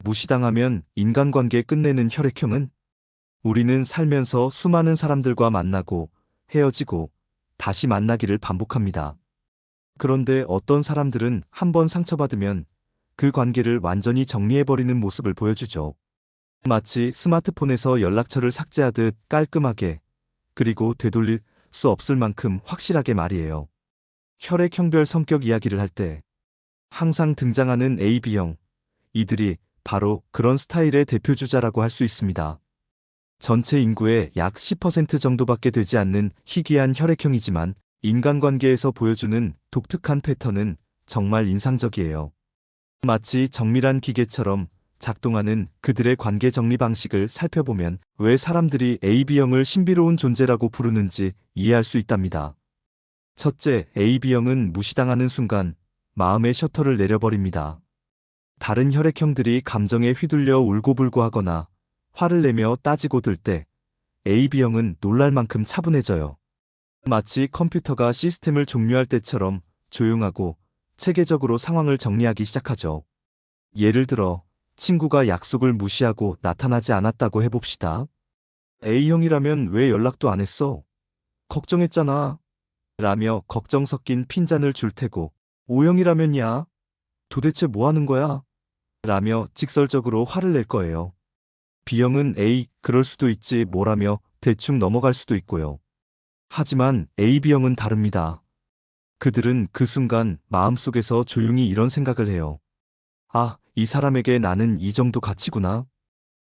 무시당하면 인간관계 끝내는 혈액형은? 우리는 살면서 수많은 사람들과 만나고 헤어지고 다시 만나기를 반복합니다. 그런데 어떤 사람들은 한번 상처받으면 그 관계를 완전히 정리해버리는 모습을 보여주죠. 마치 스마트폰에서 연락처를 삭제하듯 깔끔하게, 그리고 되돌릴 수 없을 만큼 확실하게 말이에요. 혈액형별 성격 이야기를 할 때 항상 등장하는 AB형, 이들이 바로 그런 스타일의 대표주자라고 할 수 있습니다. 전체 인구의 약 10% 정도밖에 되지 않는 희귀한 혈액형이지만 인간관계에서 보여주는 독특한 패턴은 정말 인상적이에요. 마치 정밀한 기계처럼 작동하는 그들의 관계 정리 방식을 살펴보면 왜 사람들이 AB형을 신비로운 존재라고 부르는지 이해할 수 있답니다. 첫째, AB형은 무시당하는 순간 마음의 셔터를 내려버립니다. 다른 혈액형들이 감정에 휘둘려 울고불고 하거나 화를 내며 따지고 들 때 AB형은 놀랄 만큼 차분해져요. 마치 컴퓨터가 시스템을 종료할 때처럼 조용하고 체계적으로 상황을 정리하기 시작하죠. 예를 들어 친구가 약속을 무시하고 나타나지 않았다고 해봅시다. A형이라면 왜 연락도 안 했어? 걱정했잖아. 라며 걱정 섞인 핀잔을 줄 테고, O형이라면야 도대체 뭐 하는 거야? 라며 직설적으로 화를 낼 거예요. B형은 에이, 그럴 수도 있지 뭐라며 대충 넘어갈 수도 있고요. 하지만 AB형은 다릅니다. 그들은 그 순간 마음속에서 조용히 이런 생각을 해요. 아, 이 사람에게 나는 이 정도 가치구나.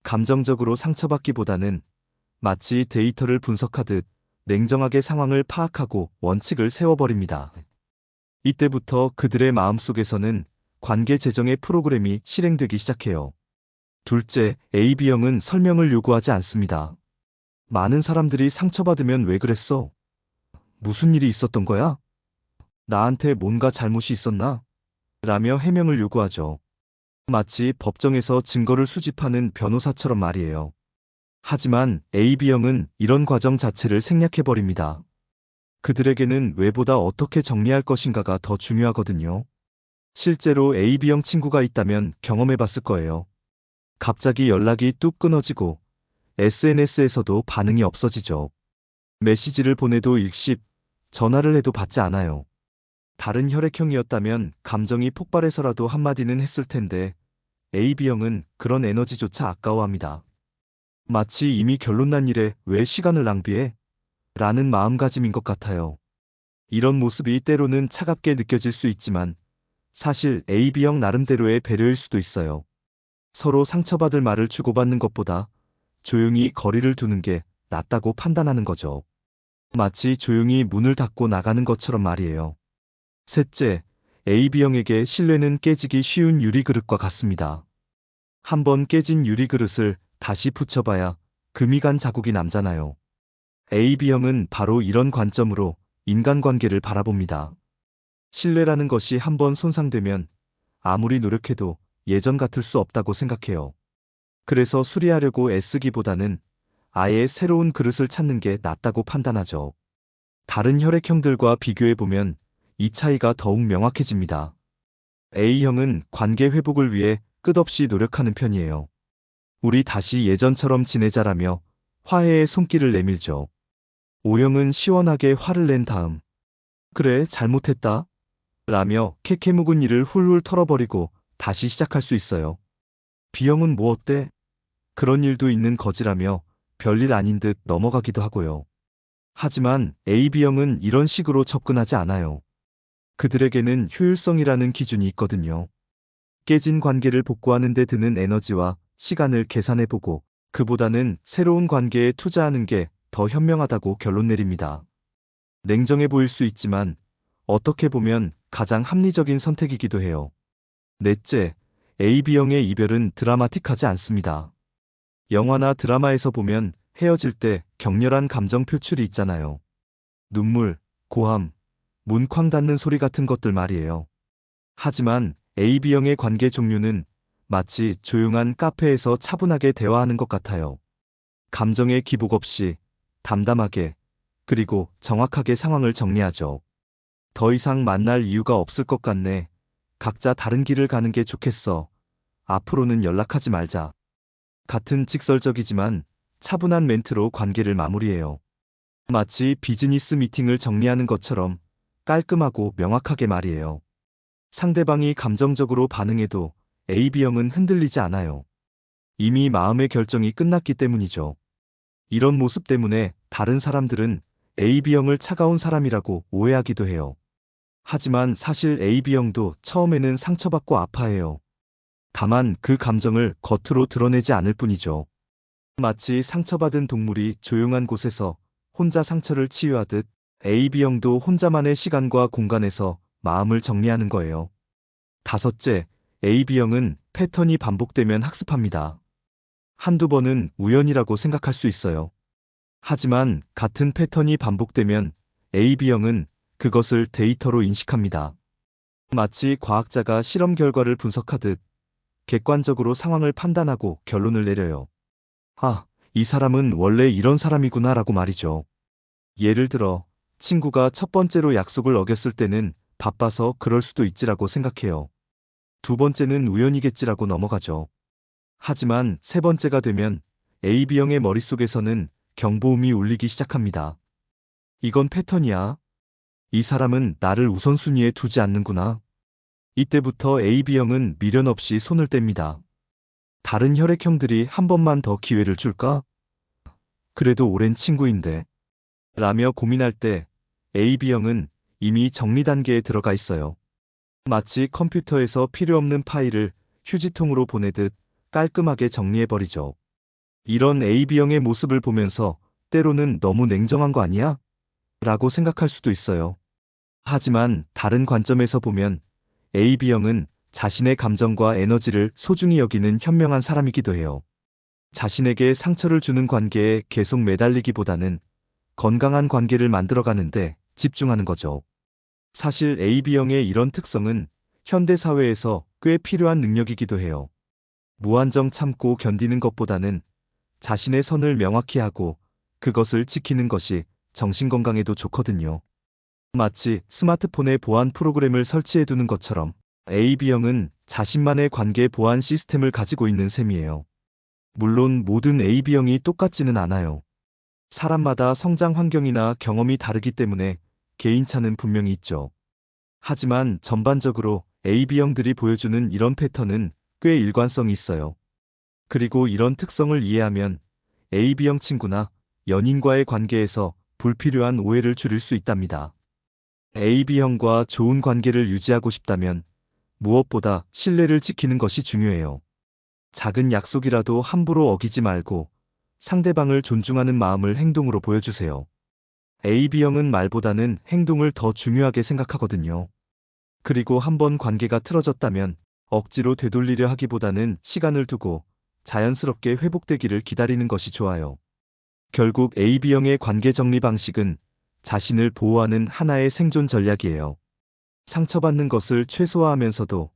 감정적으로 상처받기보다는 마치 데이터를 분석하듯 냉정하게 상황을 파악하고 원칙을 세워버립니다. 이때부터 그들의 마음속에서는 관계 재정의 프로그램이 실행되기 시작해요. 둘째, AB형은 설명을 요구하지 않습니다. 많은 사람들이 상처받으면 왜 그랬어? 무슨 일이 있었던 거야? 나한테 뭔가 잘못이 있었나? 라며 해명을 요구하죠. 마치 법정에서 증거를 수집하는 변호사처럼 말이에요. 하지만 AB형은 이런 과정 자체를 생략해버립니다. 그들에게는 왜보다 어떻게 정리할 것인가가 더 중요하거든요. 실제로 AB형 친구가 있다면 경험해봤을 거예요. 갑자기 연락이 뚝 끊어지고 SNS에서도 반응이 없어지죠. 메시지를 보내도 일십, 전화를 해도 받지 않아요. 다른 혈액형이었다면 감정이 폭발해서라도 한마디는 했을 텐데 AB형은 그런 에너지조차 아까워합니다. 마치 이미 결론 난 일에 왜 시간을 낭비해? 라는 마음가짐인 것 같아요. 이런 모습이 때로는 차갑게 느껴질 수 있지만 사실 AB형 나름대로의 배려일 수도 있어요. 서로 상처받을 말을 주고받는 것보다 조용히 거리를 두는 게 낫다고 판단하는 거죠. 마치 조용히 문을 닫고 나가는 것처럼 말이에요. 셋째, AB형에게 신뢰는 깨지기 쉬운 유리그릇과 같습니다. 한번 깨진 유리그릇을 다시 붙여봐야 금이 간 자국이 남잖아요. AB형은 바로 이런 관점으로 인간관계를 바라봅니다. 신뢰라는 것이 한번 손상되면 아무리 노력해도 예전 같을 수 없다고 생각해요. 그래서 수리하려고 애쓰기보다는 아예 새로운 그릇을 찾는 게 낫다고 판단하죠. 다른 혈액형들과 비교해보면 이 차이가 더욱 명확해집니다. A형은 관계 회복을 위해 끝없이 노력하는 편이에요. 우리 다시 예전처럼 지내자라며 화해의 손길을 내밀죠. O형은 시원하게 화를 낸 다음 그래, 잘못했다 라며 캐캐 묵은 일을 훌훌 털어버리고 다시 시작할 수 있어요. B형은 뭐 어때? 그런 일도 있는 거지라며 별일 아닌 듯 넘어가기도 하고요. 하지만 AB형은 이런 식으로 접근하지 않아요. 그들에게는 효율성이라는 기준이 있거든요. 깨진 관계를 복구하는 데 드는 에너지와 시간을 계산해보고 그보다는 새로운 관계에 투자하는 게 더 현명하다고 결론 내립니다. 냉정해 보일 수 있지만 어떻게 보면 가장 합리적인 선택이기도 해요. 넷째, AB형의 이별은 드라마틱하지 않습니다. 영화나 드라마에서 보면 헤어질 때 격렬한 감정 표출이 있잖아요. 눈물, 고함, 문쾅 닫는 소리 같은 것들 말이에요. 하지만 AB형의 관계 종류는 마치 조용한 카페에서 차분하게 대화하는 것 같아요. 감정의 기복 없이 담담하게 그리고 정확하게 상황을 정리하죠. 더 이상 만날 이유가 없을 것 같네. 각자 다른 길을 가는 게 좋겠어. 앞으로는 연락하지 말자. 같은 직설적이지만 차분한 멘트로 관계를 마무리해요. 마치 비즈니스 미팅을 정리하는 것처럼 깔끔하고 명확하게 말이에요. 상대방이 감정적으로 반응해도 AB형은 흔들리지 않아요. 이미 마음의 결정이 끝났기 때문이죠. 이런 모습 때문에 다른 사람들은 AB형을 차가운 사람이라고 오해하기도 해요. 하지만 사실 AB형도 처음에는 상처받고 아파해요. 다만 그 감정을 겉으로 드러내지 않을 뿐이죠. 마치 상처받은 동물이 조용한 곳에서 혼자 상처를 치유하듯 AB형도 혼자만의 시간과 공간에서 마음을 정리하는 거예요. 다섯째, AB형은 패턴이 반복되면 학습합니다. 한두 번은 우연이라고 생각할 수 있어요. 하지만 같은 패턴이 반복되면 AB형은 그것을 데이터로 인식합니다. 마치 과학자가 실험 결과를 분석하듯 객관적으로 상황을 판단하고 결론을 내려요. 아, 이 사람은 원래 이런 사람이구나 라고 말이죠. 예를 들어, 친구가 첫 번째로 약속을 어겼을 때는 바빠서 그럴 수도 있지라고 생각해요. 두 번째는 우연이겠지라고 넘어가죠. 하지만 세 번째가 되면 AB형의 머릿속에서는 경보음이 울리기 시작합니다. 이건 패턴이야. 이 사람은 나를 우선순위에 두지 않는구나. 이때부터 AB형은 미련 없이 손을 뗍니다. 다른 혈액형들이 한 번만 더 기회를 줄까? 그래도 오랜 친구인데. 라며 고민할 때 AB형은 이미 정리 단계에 들어가 있어요. 마치 컴퓨터에서 필요 없는 파일을 휴지통으로 보내듯 깔끔하게 정리해버리죠. 이런 AB형의 모습을 보면서 때로는 너무 냉정한 거 아니야? 라고 생각할 수도 있어요. 하지만 다른 관점에서 보면 AB형은 자신의 감정과 에너지를 소중히 여기는 현명한 사람이기도 해요. 자신에게 상처를 주는 관계에 계속 매달리기보다는 건강한 관계를 만들어가는데 집중하는 거죠. 사실 AB형의 이런 특성은 현대사회에서 꽤 필요한 능력이기도 해요. 무한정 참고 견디는 것보다는 자신의 선을 명확히 하고 그것을 지키는 것이 정신건강에도 좋거든요. 마치 스마트폰에 보안 프로그램을 설치해두는 것처럼 AB형은 자신만의 관계 보안 시스템을 가지고 있는 셈이에요. 물론 모든 AB형이 똑같지는 않아요. 사람마다 성장 환경이나 경험이 다르기 때문에 개인차는 분명히 있죠. 하지만 전반적으로 AB형들이 보여주는 이런 패턴은 꽤 일관성이 있어요. 그리고 이런 특성을 이해하면 AB형 친구나 연인과의 관계에서 불필요한 오해를 줄일 수 있답니다. AB형과 좋은 관계를 유지하고 싶다면 무엇보다 신뢰를 지키는 것이 중요해요. 작은 약속이라도 함부로 어기지 말고 상대방을 존중하는 마음을 행동으로 보여주세요. AB형은 말보다는 행동을 더 중요하게 생각하거든요. 그리고 한번 관계가 틀어졌다면 억지로 되돌리려 하기보다는 시간을 두고 자연스럽게 회복되기를 기다리는 것이 좋아요. 결국 AB형의 관계 정리 방식은 자신을 보호하는 하나의 생존 전략이에요. 상처받는 것을 최소화하면서도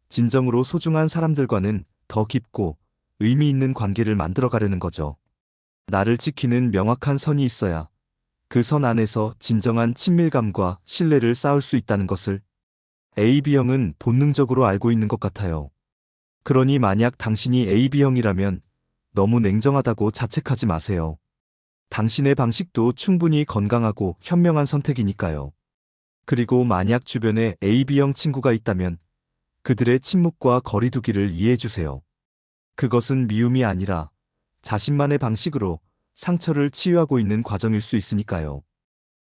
진정으로 소중한 사람들과는 더 깊고 의미 있는 관계를 만들어가려는 거죠. 나를 지키는 명확한 선이 있어야 그 선 안에서 진정한 친밀감과 신뢰를 쌓을 수 있다는 것을 AB형은 본능적으로 알고 있는 것 같아요. 그러니 만약 당신이 AB형이라면 너무 냉정하다고 자책하지 마세요. 당신의 방식도 충분히 건강하고 현명한 선택이니까요. 그리고 만약 주변에 AB형 친구가 있다면 그들의 침묵과 거리두기를 이해해주세요. 그것은 미움이 아니라 자신만의 방식으로 상처를 치유하고 있는 과정일 수 있으니까요.